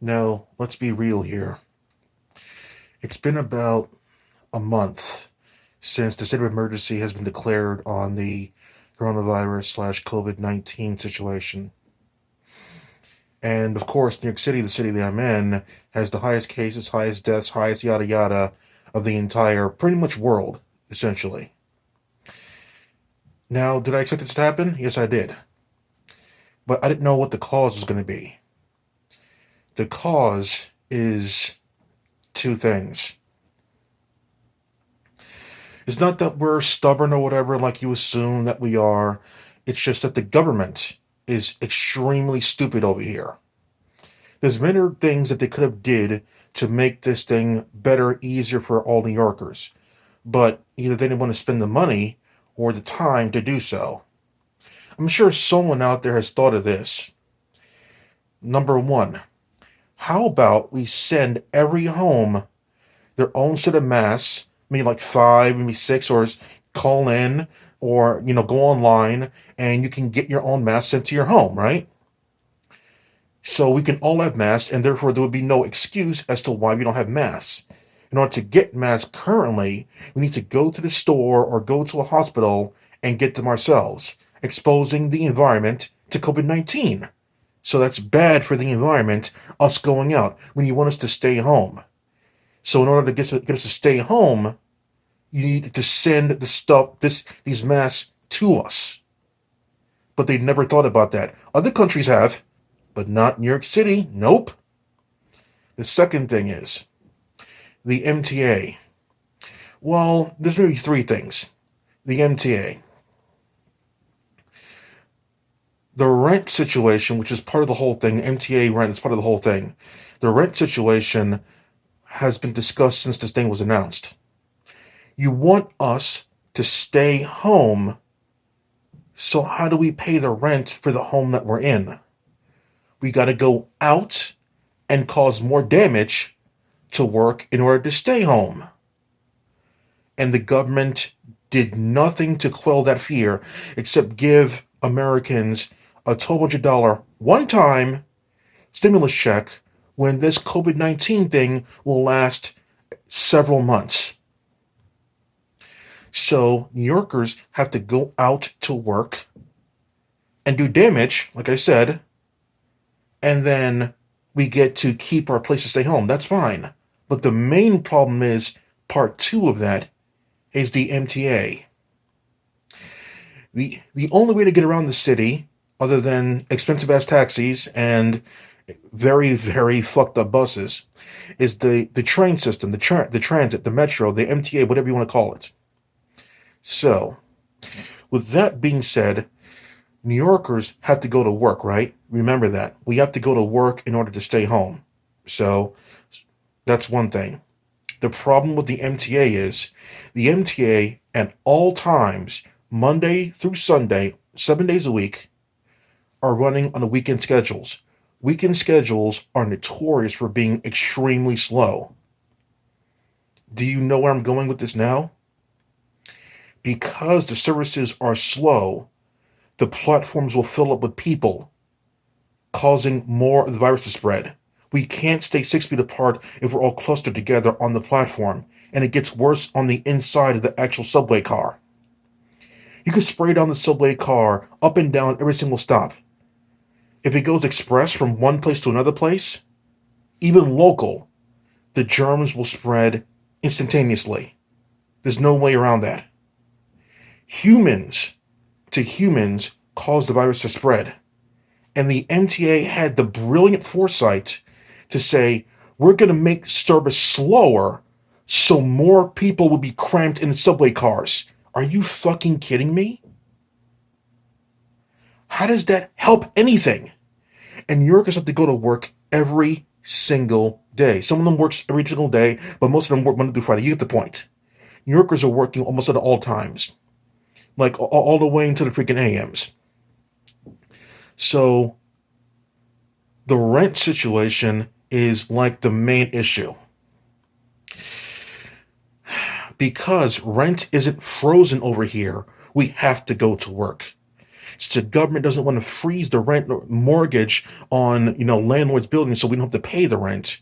Now, let's be real here. It's been about a month since the state of emergency has been declared on the coronavirus slash COVID-19 situation. And of course, New York City, the city that I'm in, has the highest cases, highest deaths, highest yada yada of the entire pretty much world, essentially. Now, did I expect this to happen? Yes, I did. But I didn't know what the cause was going to be. The cause is two things. It's not that we're stubborn or whatever, like you assume that we are. It's just that the government is extremely stupid over here. There's many things that they could have did to make this thing better, easier for all New Yorkers. But either they didn't want to spend the money or the time to do so. I'm sure someone out there has thought of this. Number one, how about we send every home their own set of masks, maybe like five, maybe six, or call in or go online and you can get your own mask sent to your home, right? So we can all have masks, and therefore there would be no excuse as to why we don't have masks. In order to get masks currently, we need to go to the store or go to a hospital and get them ourselves, exposing the environment to COVID-19. So that's bad for the environment, us going out, when you want us to stay home. So in order to get us to stay home, you need to send the stuff, these masks to us. But they never thought about that. Other countries have, but not New York City. Nope. The second thing is the MTA. Well, there's maybe three things. The MTA. The rent situation, which is part of the whole thing, MTA rent is part of the whole thing. The rent situation has been discussed since this thing was announced. You want us to stay home, so how do we pay the rent for the home that we're in? We got to go out and cause more damage to work in order to stay home. And the government did nothing to quell that fear except give Americans a $1,200 one-time stimulus check when this COVID-19 thing will last several months. So New Yorkers have to go out to work and do damage, like I said, and then we get to keep our place to stay home. That's fine. But the main problem is part two of that is the MTA. The only way to get around the city, other than expensive ass taxis and very, very fucked up buses, is the train system, the transit, the metro, the MTA, whatever you want to call it. So, with that being said, New Yorkers have to go to work, right? Remember that. We have to go to work in order to stay home. So, that's one thing. The problem with the MTA is the MTA at all times, Monday through Sunday, 7 days a week, are running on the weekend schedules. Weekend schedules are notorious for being extremely slow. Do you know where I'm going with this now? Because the services are slow, the platforms will fill up with people, causing more of the virus to spread. We can't stay 6 feet apart if we're all clustered together on the platform, and it gets worse on the inside of the actual subway car. You can spray down the subway car up and down every single stop. If it goes express from one place to another place, even local, the germs will spread instantaneously. There's no way around that. Humans to humans cause the virus to spread. And the MTA had the brilliant foresight to say, we're going to make service slower so more people will be cramped in subway cars. Are you fucking kidding me? How does that help anything? And New Yorkers have to go to work every single day. Some of them work every single day, but most of them work Monday through Friday. You get the point. New Yorkers are working almost at all times, like all the way into the freaking AMs. So the rent situation is like the main issue. Because rent isn't frozen over here, we have to go to work. So the government doesn't want to freeze the rent or mortgage on, landlords' buildings so we don't have to pay the rent.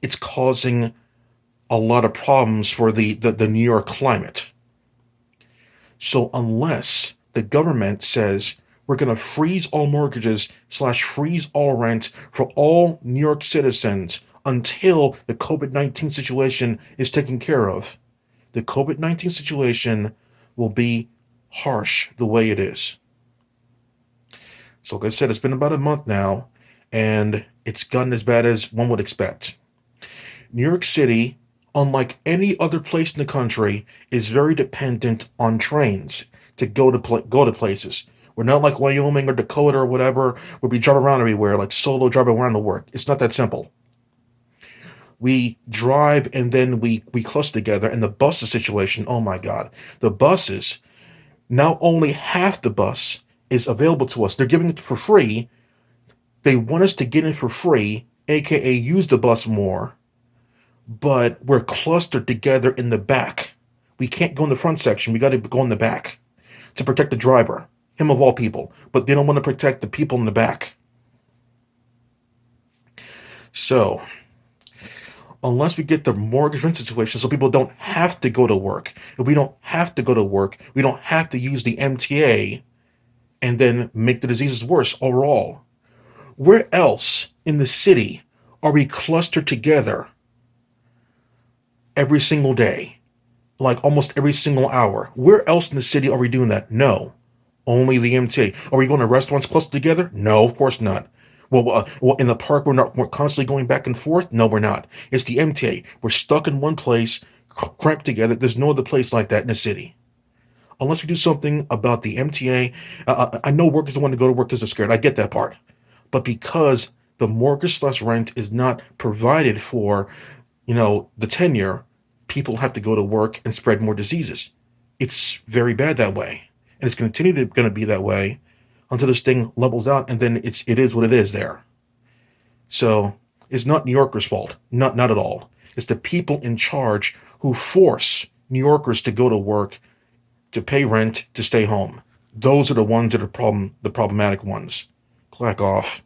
It's causing a lot of problems for the New York climate. So unless the government says we're going to freeze all mortgages / freeze all rent for all New York citizens until the COVID-19 situation is taken care of, the COVID-19 situation will be harsh the way it is. So like I said, it's been about a month now, and it's gotten as bad as one would expect. New York City, unlike any other place in the country, is very dependent on trains to go to places. We're not like Wyoming or Dakota or whatever, where we drive around everywhere, like solo driving around to work. It's not that simple. We drive and then we cluster together. And the bus situation, oh my God. The buses, now only half the bus is available to us. They're giving it for free. They want us to get in for free, aka use the bus more, but we're clustered together in the back. We can't go in the front section. We got to go in the back to protect the driver, him of all people. But they don't want to protect the people in the back. So, unless we get the mortgage rent situation so people don't have to go to work, if we don't have to go to work, we don't have to use the MTA and then make the diseases worse overall. Where else in the city are we clustered together every single day? Like almost every single hour. Where else in the city are we doing that? No. Only the MTA. Are we going to restaurants clustered together? No, of course not. Well, in the park, we're constantly going back and forth? No, we're not. It's the MTA. We're stuck in one place, cramped together. There's no other place like that in the city. Unless we do something about the MTA. I know workers don't want to go to work because they're scared. I get that part. But because the mortgage / rent is not provided for, the tenure, people have to go to work and spread more diseases. It's very bad that way. And it's going to be that way until this thing levels out, and then it is what it is there. So it's not New Yorkers' fault. Not at all. It's the people in charge who force New Yorkers to go to work, to pay rent, to stay home. Those are the ones that are the problematic ones. Clack off.